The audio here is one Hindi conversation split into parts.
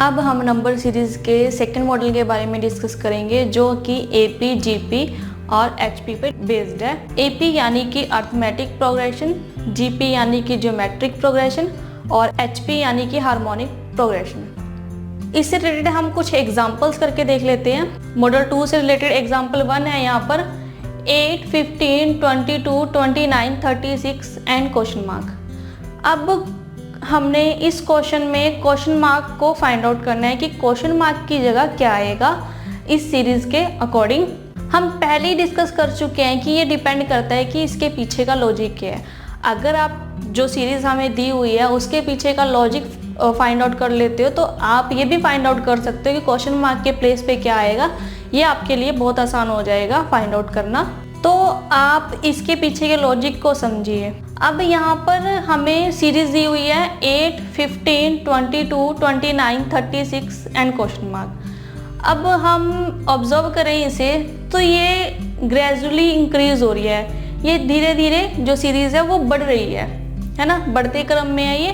अब हम नंबर सीरीज़ के सेकंड मॉडल के बारे में डिस्कस करेंगे जो कि एपी, जीपी और एचपी पे बेस्ड है। एपी यानी कि अर्थमेटिक प्रोग्रेशन, जीपी यानी कि ज्योमेट्रिक प्रोग्रेशन और एचपी यानी कि हार्मोनिक प्रोग्रेशन। इससे रिलेटेड हम कुछ एग्जांपल्स करके देख लेते हैं। मॉडल 2 से रिलेटेड एग्जांपल 1 है यहाँ पर 8, 15, 22, 29, 36 एंड क्वेश्चन मार्क। अब हमने इस क्वेश्चन में क्वेश्चन मार्क को फाइंड आउट करना है कि क्वेश्चन मार्क की जगह क्या आएगा इस सीरीज़ के अकॉर्डिंग। हम पहले ही डिस्कस कर चुके हैं कि ये डिपेंड करता है कि इसके पीछे का लॉजिक क्या है। अगर आप जो सीरीज़ हमें दी हुई है उसके पीछे का लॉजिक फाइंड आउट कर लेते हो तो आप ये भी फाइंड आउट कर सकते हो कि क्वेश्चन मार्क के प्लेस पे क्या आएगा। ये आपके लिए बहुत आसान हो जाएगा फाइंड आउट करना। तो आप इसके पीछे के लॉजिक को समझिए। अब यहाँ पर हमें सीरीज़ दी हुई है 8, 15, 22, 29, 36 एंड क्वेश्चन मार्क। अब हम ऑब्जर्व करें इसे तो ये ग्रेजुअली इंक्रीज हो रही है। ये धीरे धीरे जो सीरीज़ है वो बढ़ रही है ना, बढ़ते क्रम में है ये।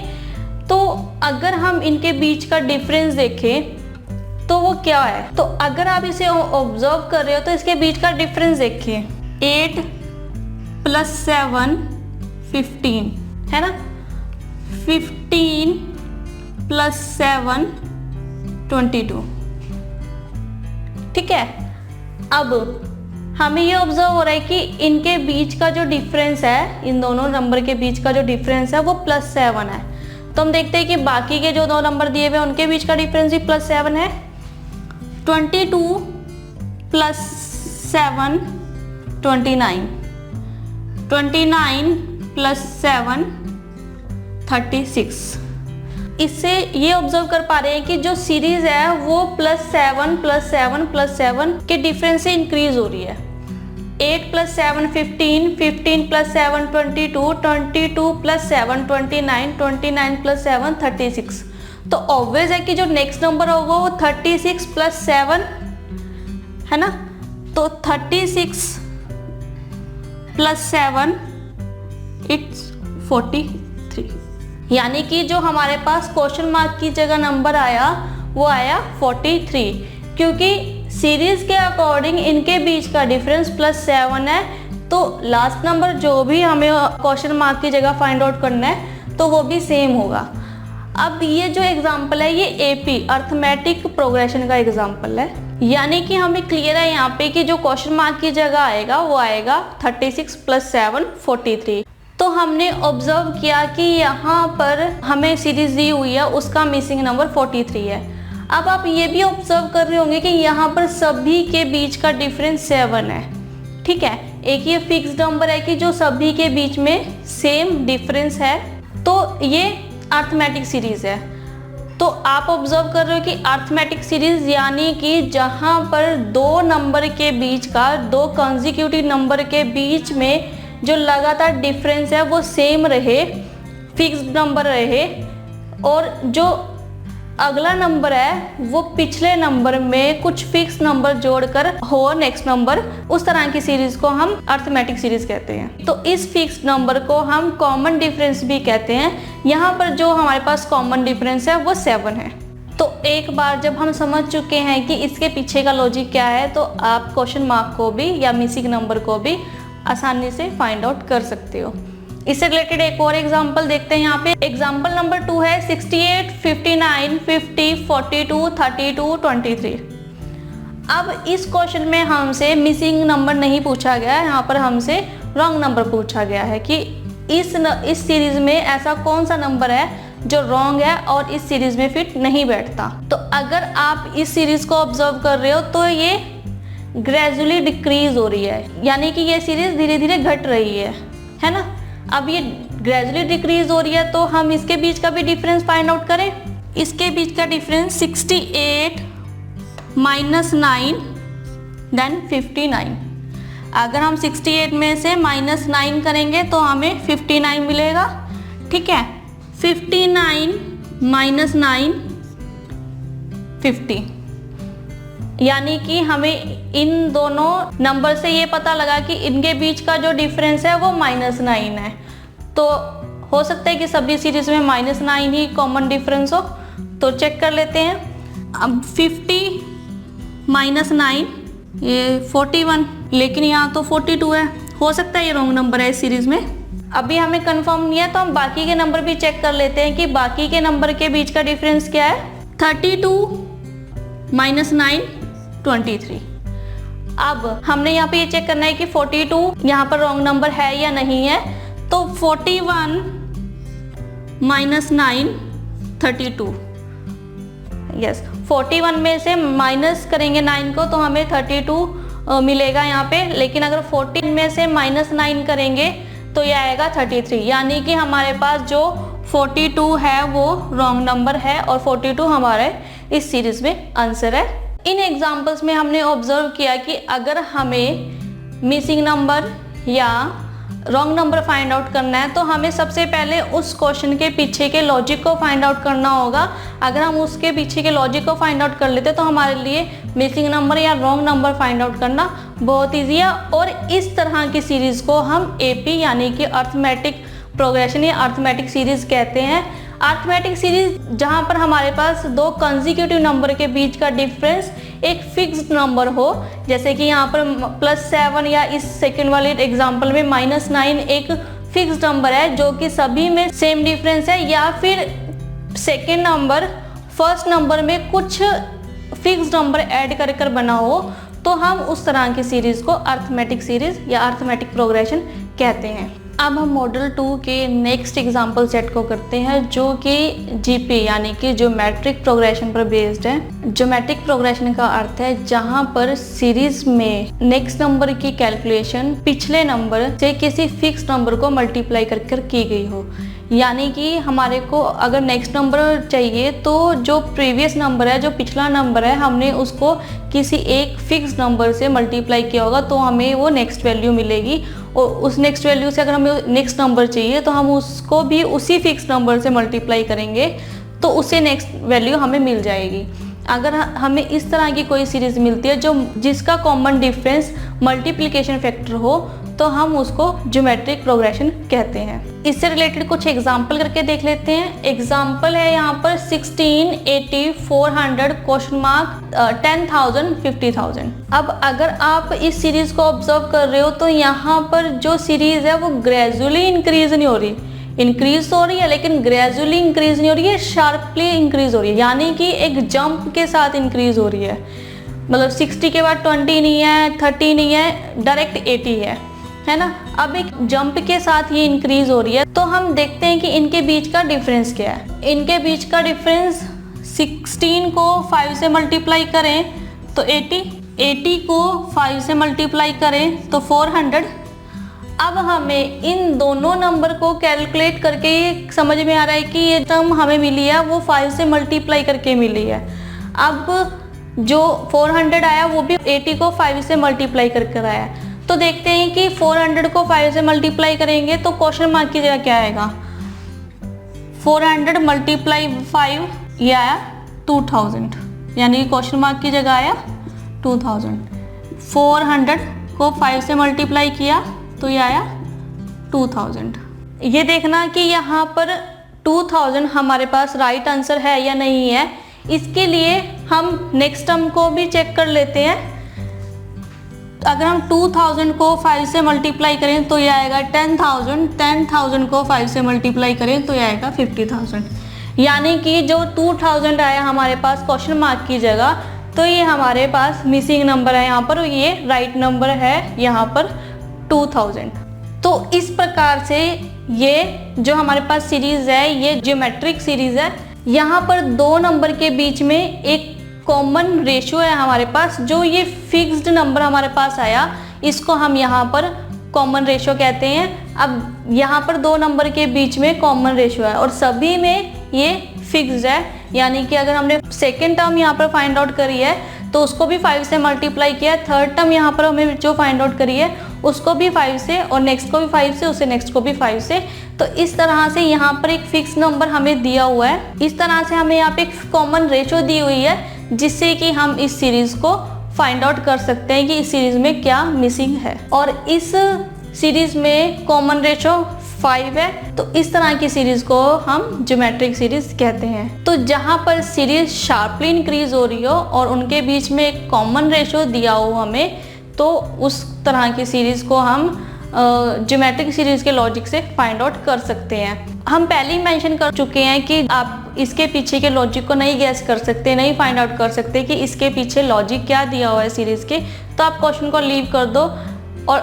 तो अगर हम इनके बीच का डिफरेंस देखें तो वो क्या है, तो अगर आप इसे ऑब्जर्व कर रहे हो तो इसके बीच का डिफरेंस देखिए 8 + 7 15 है ना, 15 + 7 22। ठीक है। अब हमें ये ऑब्जर्व हो रहा है कि इनके बीच का जो डिफरेंस है, इन दोनों नंबर के बीच का जो डिफरेंस है वो +7 है। तो हम देखते हैं कि बाकी के जो दो नंबर दिए हुए हैं उनके बीच का डिफरेंस भी +7 है। 22 + 7 29, 29 + 7 36। इससे ये ऑब्जर्व कर पा रहे हैं कि जो सीरीज है वो +7 + 7 + 7 के डिफरेंस से इंक्रीज हो रही है। 8 + 7 15, 15 + 7 22, 22 + 7 29, 29 + 7 36। तो ऑब्वियस है कि जो नेक्स्ट नंबर होगा वो 36 + 7 है ना। तो 36 + 7 इट्स 43। यानी कि जो हमारे पास क्वेश्चन मार्क की जगह नंबर आया वो आया 43, क्योंकि सीरीज के अकॉर्डिंग इनके बीच का डिफरेंस +7 है। तो लास्ट नंबर जो भी हमें क्वेश्चन मार्क की जगह फाइंड आउट करना है तो वो भी सेम होगा। अब ये जो एग्जांपल है ये एपी अर्थमेटिक प्रोग्रेशन का एग्जांपल है। यानी कि हमें क्लियर है यहाँ पे कि जो क्वेश्चन मार्क की जगह आएगा वो आएगा 36 + 7 43। तो हमने ऑब्जर्व किया कि यहाँ पर हमें सीरीज दी हुई है उसका मिसिंग नंबर 43 है। अब आप ये भी ऑब्जर्व कर रहे होंगे कि यहाँ पर सभी के बीच का डिफरेंस 7 है। ठीक है, एक ये फिक्स नंबर है कि जो सभी के बीच में सेम डिफरेंस है, तो ये अर्थमेटिक सीरीज है। तो आप ऑब्जर्व कर रहे हो कि अर्थमेटिक सीरीज यानी कि जहाँ पर दो नंबर के बीच का, दो कंसेक्यूटिव नंबर के बीच में जो लगातार डिफरेंस है वो सेम रहे, फिक्स्ड नंबर रहे, और जो अगला नंबर है वो पिछले नंबर में कुछ फिक्स नंबर जोड़कर हो नेक्स्ट नंबर, उस तरह की सीरीज को हम अर्थमेटिक सीरीज कहते हैं। तो इस फिक्स नंबर को हम कॉमन डिफरेंस भी कहते हैं। यहाँ पर जो हमारे पास कॉमन डिफरेंस है वो 7 है। तो एक बार जब हम समझ चुके हैं कि इसके पीछे का लॉजिक क्या है तो आप क्वेश्चन मार्क को भी या मिसिंग नंबर को भी आसानी से फाइंड आउट कर सकते हो। इससे रिलेटेड एक और एग्जांपल देखते हैं। यहाँ पे एग्जांपल नंबर 2 है 68, 59, 50, 42, 32, 23। अब इस क्वेश्चन में हमसे मिसिंग नंबर नहीं पूछा गया है, यहाँ पर हमसे रॉन्ग नंबर पूछा गया है कि इस सीरीज में ऐसा कौन सा नंबर है जो रॉन्ग है और इस सीरीज में फिट नहीं बैठता। तो अगर आप इस सीरीज को ऑब्जर्व कर रहे हो तो ये ग्रेजुअली डिक्रीज हो रही है, यानी कि ये सीरीज धीरे धीरे घट रही है ना। अब ये ग्रेजुअली डिक्रीज हो रही है तो हम इसके बीच का भी डिफरेंस फाइंड आउट करें। इसके बीच का डिफरेंस 68 - 9 देन 59। अगर हम 68 में से -9 करेंगे तो हमें 59 मिलेगा। ठीक है, 59 - 9 50। यानी कि हमें इन दोनों नंबर से ये पता लगा कि इनके बीच का जो डिफरेंस है वो -9 है। तो हो सकता है कि सभी सीरीज में -9 ही कॉमन डिफरेंस हो। तो चेक कर लेते हैं। अब 50 माइनस 9 ये 41, लेकिन यहाँ तो 42 है, हो सकता है ये रॉन्ग नंबर है इस सीरीज में। अभी हमें कंफर्म नहीं है तो हम बाकी के नंबर भी चेक कर लेते हैं कि बाकी के नंबर के बीच का डिफरेंस क्या है। 32 माइनस 9 23। अब हमने यहाँ पे ये चेक करना है कि 42 यहाँ पर रॉन्ग नंबर है या नहीं है। तो 41 माइनस 9 32। यस, 41 में से माइनस करेंगे 9 को तो हमें 32 मिलेगा यहाँ पे, लेकिन अगर 14 में से माइनस 9 करेंगे तो ये आएगा 33। यानी कि हमारे पास जो 42 है वो रॉन्ग नंबर है और 42 हमारे इस सीरीज में आंसर है। इन एग्जाम्पल्स में हमने ऑब्जर्व किया कि अगर हमें मिसिंग नंबर या रॉन्ग नंबर फाइंड आउट करना है तो हमें सबसे पहले उस क्वेश्चन के पीछे के लॉजिक को फाइंड आउट करना होगा। अगर हम उसके पीछे के लॉजिक को फाइंड आउट कर लेते तो हमारे लिए मिसिंग नंबर या रॉन्ग नंबर फाइंड आउट करना बहुत ईजी है। और इस तरह की सीरीज को हम एपी यानी कि अर्थमेटिक प्रोग्रेशन या अर्थमेटिक सीरीज कहते हैं। अर्थमेटिक सीरीज जहाँ पर हमारे पास दो कंसेक्यूटिव नंबर के बीच का डिफरेंस एक फिक्स्ड नंबर हो, जैसे कि यहाँ पर +7 या इस सेकंड वाले एग्जांपल में -9 एक फिक्स्ड नंबर है जो कि सभी में सेम डिफरेंस है, या फिर सेकंड नंबर फर्स्ट नंबर में कुछ फिक्स्ड नंबर ऐड कर बना हो, तो हम उस तरह की सीरीज को अर्थमेटिक सीरीज या अर्थमेटिक प्रोग्रेशन कहते हैं। अब हम मॉडल 2 के नेक्स्ट एग्जाम्पल सेट को करते हैं जो कि जीपी यानी कि ज्योमेट्रिक प्रोग्रेशन पर बेस्ड है। ज्योमेट्रिक प्रोग्रेशन का अर्थ है जहां पर सीरीज में नेक्स्ट नंबर की कैलकुलेशन पिछले नंबर से किसी फिक्स नंबर को मल्टीप्लाई कर की गई हो। यानी कि हमारे को अगर नेक्स्ट नंबर चाहिए तो जो प्रीवियस नंबर है, जो पिछला नंबर है, हमने उसको किसी एक फिक्स नंबर से मल्टीप्लाई किया होगा तो हमें वो नेक्स्ट वैल्यू मिलेगी। और उस नेक्स्ट वैल्यू से अगर हमें नेक्स्ट नंबर चाहिए तो हम उसको भी उसी फिक्स नंबर से मल्टीप्लाई करेंगे तो उससे नेक्स्ट वैल्यू हमें मिल जाएगी। अगर हमें इस तरह की कोई सीरीज मिलती है जो जिसका कॉमन डिफरेंस मल्टीप्लिकेशन फैक्टर हो तो हम उसको ज्योमेट्रिक प्रोग्रेशन कहते हैं। इससे रिलेटेड कुछ एग्जाम्पल करके देख लेते हैं। एग्जाम्पल है यहाँ पर 16, 80, 400, क्वेश्चन मार्क 10,000, 50,000। अब अगर आप इस सीरीज को ऑब्जर्व कर रहे हो तो यहाँ पर जो सीरीज है वो ग्रेजुअली इंक्रीज नहीं हो रही, इंक्रीज हो रही है लेकिन ग्रेजुअली इंक्रीज नहीं हो रही है, शार्पली इंक्रीज हो रही है। यानी कि एक जंप के साथ इंक्रीज हो रही है, मतलब 60 के बाद 20 नहीं है, 30 नहीं है, डायरेक्ट 80 है ना। अब एक जंप के साथ ये इंक्रीज हो रही है तो हम देखते हैं कि इनके बीच का डिफरेंस क्या है। इनके बीच का डिफरेंस 16 को 5 से मल्टीप्लाई करें तो 80, 80 को 5 से मल्टीप्लाई करें तो 400। अब हमें इन दोनों नंबर को कैलकुलेट करके ये समझ में आ रहा है कि ये टर्म हमें मिली है वो 5 से मल्टीप्लाई करके मिली है। अब जो 400 आया वो भी 80 को 5 से मल्टीप्लाई कर आया। तो देखते हैं कि 400 को 5 से मल्टीप्लाई करेंगे तो क्वेश्चन मार्क की जगह क्या आएगा, 400 मल्टीप्लाई 5 ये आया 2000, यानी क्वेश्चन मार्क की जगह आया 2000। 400 को 5 से मल्टीप्लाई किया तो ये आया 2000। ये देखना कि यहाँ पर 2000 हमारे पास राइट आंसर है या नहीं है। इसके लिए हम नेक्स्ट टर्म को भी चेक कर लेते हैं। अगर हम 2000 को 5 से मल्टीप्लाई करें तो ये आएगा 10,000, 10,000 को 5 से मल्टीप्लाई करें तो ये आएगा 50,000। यानी कि जो 2000 आया हमारे पास क्वेश्चन मार्क की जगह, तो ये हमारे पास मिसिंग नंबर है यहाँ पर, ये राइट नंबर है यहाँ पर 2000। तो इस प्रकार से ये जो हमारे पास सीरीज है ये ज्योमेट्रिक सीरीज है। यहाँ पर दो नंबर के बीच में एक कॉमन रेशियो है हमारे पास, जो ये फिक्स्ड नंबर हमारे पास आया इसको हम यहाँ पर कॉमन रेशियो कहते हैं। अब यहाँ पर दो नंबर के बीच में कॉमन रेशियो है और सभी में ये फिक्स्ड है। यानी कि अगर हमने सेकेंड टर्म यहाँ पर फाइंड आउट करी है तो उसको भी 5 से मल्टीप्लाई किया, थर्ड टर्म यहाँ पर हमें जो फाइंड आउट करी है उसको भी 5 से और नेक्स्ट को भी 5 से, उससे नेक्स्ट को भी 5 से। तो इस तरह से यहाँ पर एक फिक्स नंबर हमें दिया हुआ है। इस तरह से हमें यहाँ पे एक कॉमन रेशियो दी हुई है जिससे कि हम इस सीरीज को फाइंड आउट कर सकते हैं कि इस सीरीज में क्या मिसिंग है। और इस सीरीज में कॉमन रेशियो 5 है, तो इस तरह की सीरीज को हम ज्योमेट्रिक सीरीज कहते हैं। तो जहाँ पर सीरीज शार्पली इंक्रीज हो रही हो और उनके बीच में एक कॉमन रेशो दिया हो हमें, तो उस तरह की सीरीज को हम ज्योमेट्रिक सीरीज के लॉजिक से फाइंड आउट कर सकते हैं। हम पहले ही मेंशन कर चुके हैं कि आप इसके पीछे के लॉजिक को नहीं गैस कर सकते, नहीं फाइंड आउट कर सकते कि इसके पीछे लॉजिक क्या दिया हुआ है सीरीज के, तो आप क्वेश्चन को लीव कर दो और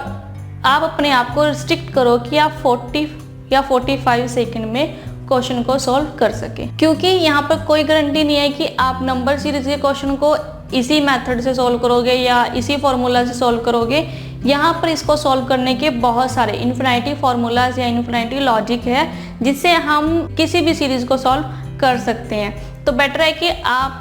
आप अपने आप को रिस्ट्रिक्ट करो कि आप 40 या 45 सेकंड में क्वेश्चन को सॉल्व कर सके, क्योंकि यहाँ पर कोई गारंटी नहीं है कि आप नंबर सीरीज के क्वेश्चन को इसी मेथड से सॉल्व करोगे या इसी फॉर्मूला से सॉल्व करोगे। यहाँ पर इसको सॉल्व करने के बहुत सारे इन्फिनिटी फार्मूलाज या इन्फिनिटी लॉजिक है जिससे हम किसी भी सीरीज को सॉल्व कर सकते हैं। तो बेटर है कि आप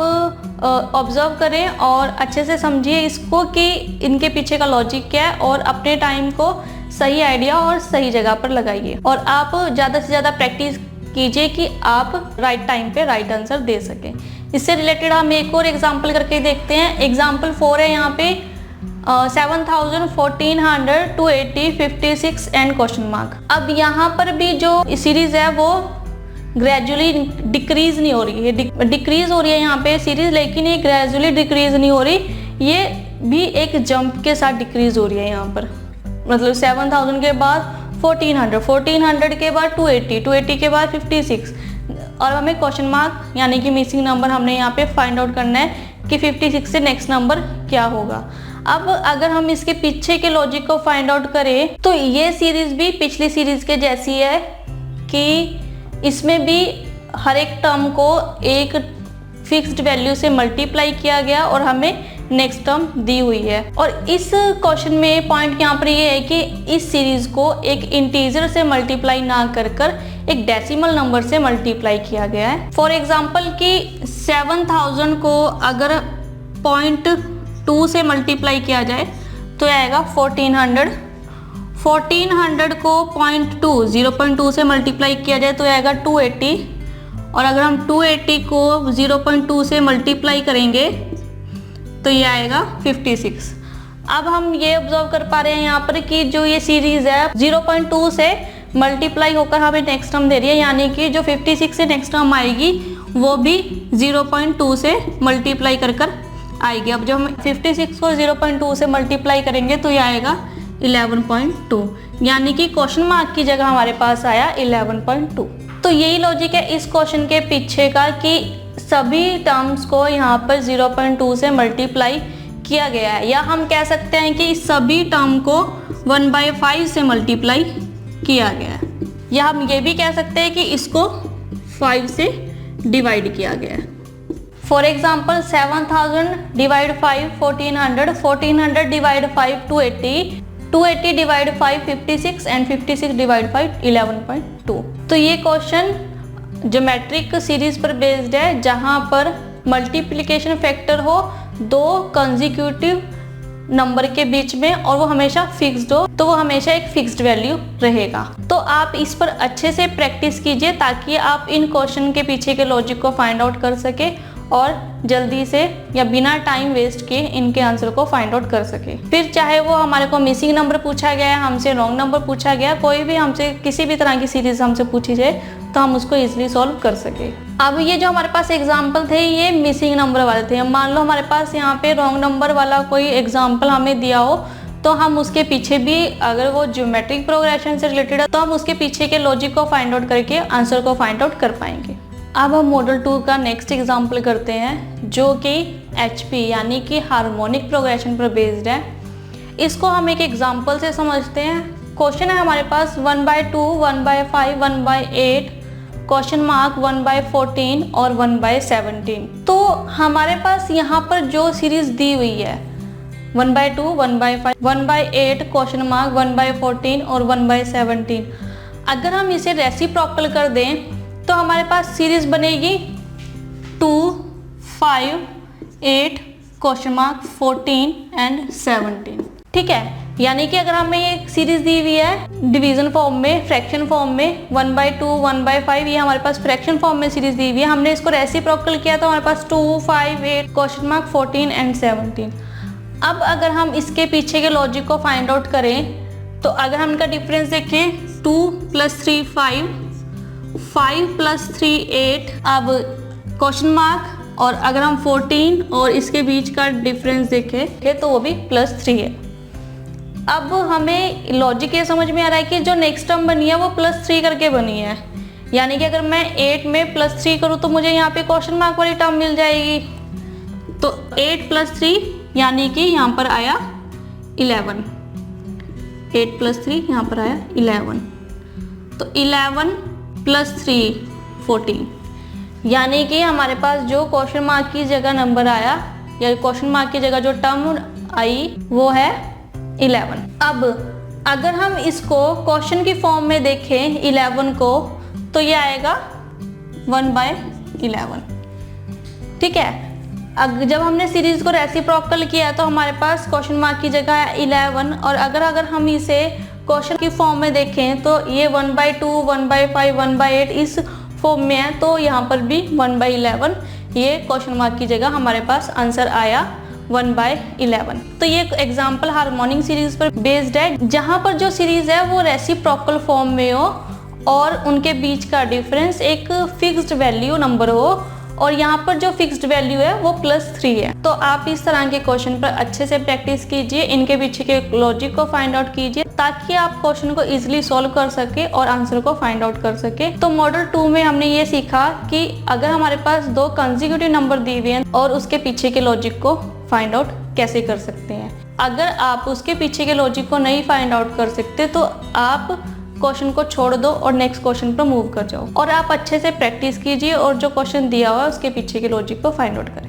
ऑब्जर्व करें और अच्छे से समझिए इसको कि इनके पीछे का लॉजिक क्या है और अपने टाइम को सही आइडिया और सही जगह पर लगाइए और आप ज़्यादा से ज़्यादा प्रैक्टिस कीजिए कि आप राइट टाइम पे राइट आंसर दे सकें। इससे रिलेटेड हम एक और एग्जाम्पल करके देखते हैं। एग्जाम्पल 4 है यहाँ पे 7000, 1400, 280, 56 एंड क्वेश्चन मार्क। अब यहाँ पर भी जो सीरीज है वो ग्रेजुअली डिक्रीज नहीं हो रही है, डिक्रीज हो रही है यहाँ पे सीरीज, लेकिन ये ग्रेजुअली डिक्रीज नहीं हो रही, ये भी एक जंप के साथ डिक्रीज हो रही है यहाँ पर। मतलब 7000 के बाद 1400, 1400 के बाद 280, 280 के बाद 56 और हमें क्वेश्चन मार्क यानी कि मिसिंग नंबर हमने यहाँ पे फाइंड आउट करना है कि 56 से नेक्स्ट नंबर क्या होगा। अब अगर हम इसके पीछे के लॉजिक को फाइंड आउट करें तो ये सीरीज भी पिछली सीरीज के जैसी है कि इसमें भी हर एक टर्म को एक फिक्स्ड वैल्यू से मल्टीप्लाई किया गया और हमें नेक्स्ट टर्म दी हुई है। और इस क्वेश्चन में पॉइंट यहाँ पर ये है कि इस सीरीज को एक इंटीजर से मल्टीप्लाई ना कर एक डेसिमल नंबर से मल्टीप्लाई किया गया है। फॉर एग्जांपल कि 7000 को अगर 0.2 से मल्टीप्लाई किया जाए तो आएगा 1400, 1400 को 0.2 से मल्टीप्लाई किया जाए तो आएगा 280 और अगर हम 280 को 0.2 से मल्टीप्लाई करेंगे तो ये आएगा 56। अब हम ये ऑब्जर्व कर पा रहे हैं यहाँ पर कि जो ये सीरीज है 0.2 से मल्टीप्लाई होकर हमें नेक्स्ट टर्म दे रही है, यानी कि जो 56 से नेक्स्ट टर्म आएगी वो भी 0.2 से मल्टीप्लाई कर आएगी। अब जब हम 56 को 0.2 से मल्टीप्लाई करेंगे तो ये आएगा 11.2, यानी कि क्वेश्चन मार्क की जगह हमारे पास आया 11.2। तो यही लॉजिक है इस क्वेश्चन के पीछे का कि सभी टर्म्स को यहाँ पर 0.2 से मल्टीप्लाई किया गया है, या हम कह सकते हैं कि सभी टर्म को 1/5 से मल्टीप्लाई किया गया है, या हम ये भी कह सकते हैं कि इसको 5 से डिवाइड किया गया है। For example 7000 divide 5 1400, 1400 divide 5 280, 280 divide 5 56 and 56 divide 5 11.2। तो ये क्वेश्चन ज्योमेट्रिक सीरीज पर बेस्ड है जहां पर मल्टीप्लिकेशन फैक्टर हो दो कंसेक्यूटिव नंबर के बीच में और वो हमेशा फिक्स्ड हो, तो वो हमेशा एक फिक्स्ड वैल्यू रहेगा। तो आप इस पर अच्छे से प्रैक्टिस कीजिए ताकि आप इन क्वेश्चन के पीछे के लॉजिक को फाइंड आउट कर सके और जल्दी से या बिना टाइम वेस्ट किए इनके आंसर को फाइंड आउट कर सके। फिर चाहे वो हमारे को मिसिंग नंबर पूछा गया है, हमसे रॉन्ग नंबर पूछा गया, कोई भी हमसे किसी भी तरह की सीरीज हमसे पूछी जाए तो हम उसको इजीली सॉल्व कर सके। अब ये जो हमारे पास एग्जाम्पल थे ये मिसिंग नंबर वाले थे। मान लो हमारे पास यहाँ पे रॉन्ग नंबर वाला कोई एग्जाम्पल हमें दिया हो तो हम उसके पीछे भी, अगर वो ज्योमेट्रिक प्रोग्रेशन से रिलेटेड है तो हम उसके पीछे के लॉजिक को फाइंड आउट करके आंसर को फाइंड आउट कर पाएंगे। अब हम मॉडल 2 का नेक्स्ट एग्जाम्पल करते हैं जो कि HP यानी कि हार्मोनिक प्रोग्रेशन पर बेस्ड है। इसको हम एक एग्जाम्पल से समझते हैं। क्वेश्चन है हमारे पास 1/2, 1/5, 1/8, क्वेश्चन मार्क 1/14 और 1/17। तो हमारे पास यहाँ पर जो सीरीज दी हुई है 1/2, 1/5, 1/8, क्वेश्चन मार्क 1/14 और 1/17, अगर हम इसे रेसिप्रोकल कर दें तो हमारे पास सीरीज बनेगी 2, 5, 8, क्वेश्चन मार्क 14 एंड 17। ठीक है, यानी कि अगर हमें ये सीरीज दी हुई है डिवीजन फॉर्म में, फ्रैक्शन फॉर्म में 1/2, 1/5, ये हमारे पास फ्रैक्शन फॉर्म में सीरीज दी हुई है, हमने इसको रेसिप्रोकल किया तो हमारे पास 2, 5, 8, क्वेश्चन मार्क 14 एंड 17। अब अगर हम इसके पीछे के लॉजिक को फाइंड आउट करें तो अगर हम इनका डिफरेंस देखें 2 + 3 5, 5 + 3 8। अब क्वेश्चन मार्क, और अगर हम 14 और इसके बीच का डिफरेंस देखें तो वो भी +3 है। अब हमें लॉजिक ये समझ में आ रहा है कि जो नेक्स्ट टर्म बनी है वो +3 करके बनी है, यानी कि अगर मैं 8 में +3 करूँ तो मुझे यहाँ पे क्वेश्चन मार्क वाली टर्म मिल जाएगी। तो 8 + 3 यानी कि यहाँ पर आया 11। 8 + 3 यहाँ पर आया 11। तो 11 + 3 14, यानी कि हमारे पास जो क्वेश्चन मार्क की जगह नंबर आया या क्वेश्चन मार्क की जगह जो टर्म आई वो है 11। अब अगर हम इसको क्वेश्चन की फॉर्म में देखें 11 को, तो ये आएगा 1/11। ठीक है, जब हमने सीरीज को रेसिप्रोकल किया तो हमारे पास क्वेश्चन मार्क की जगह है 11, और अगर हम इसे क्वेश्चन की फॉर्म में देखें तो ये 1/2, 1/5, 1/8 इस फॉर्म में है, तो यहाँ पर भी 1/11 ये क्वेश्चन मार्क की जगह हमारे पास आंसर आया 1/11। तो ये एग्जाम्पल हार्मोनिक सीरीज पर बेस्ड है, जहाँ पर जो सीरीज है वो रेसिप्रोकल फॉर्म में हो और उनके बीच का डिफरेंस एक फिक्स्ड वैल्यू नंबर हो, और यहाँ पर जो फिक्स्ड वैल्यू है वो +3 है। तो आप इस तरह के क्वेश्चन पर अच्छे से प्रैक्टिस कीजिए, इनके पीछे के लॉजिक को फाइंड आउट कीजिए, ताकि आप क्वेश्चन को इजीली सॉल्व कर सके और आंसर को फाइंड आउट कर सके। तो मॉडल 2 में हमने ये सीखा कि अगर हमारे पास 2 कंसेक्यूटिव नंबर दिए हुए हैं और उसके पीछे के लॉजिक को फाइंड आउट कैसे कर सकते हैं। अगर आप उसके पीछे के लॉजिक को नहीं फाइंड आउट कर सकते तो आप क्वेश्चन को छोड़ दो और नेक्स्ट क्वेश्चन पर मूव कर जाओ, और आप अच्छे से प्रैक्टिस कीजिए और जो क्वेश्चन दिया हुआ है उसके पीछे के लॉजिक को फाइंड आउट करें।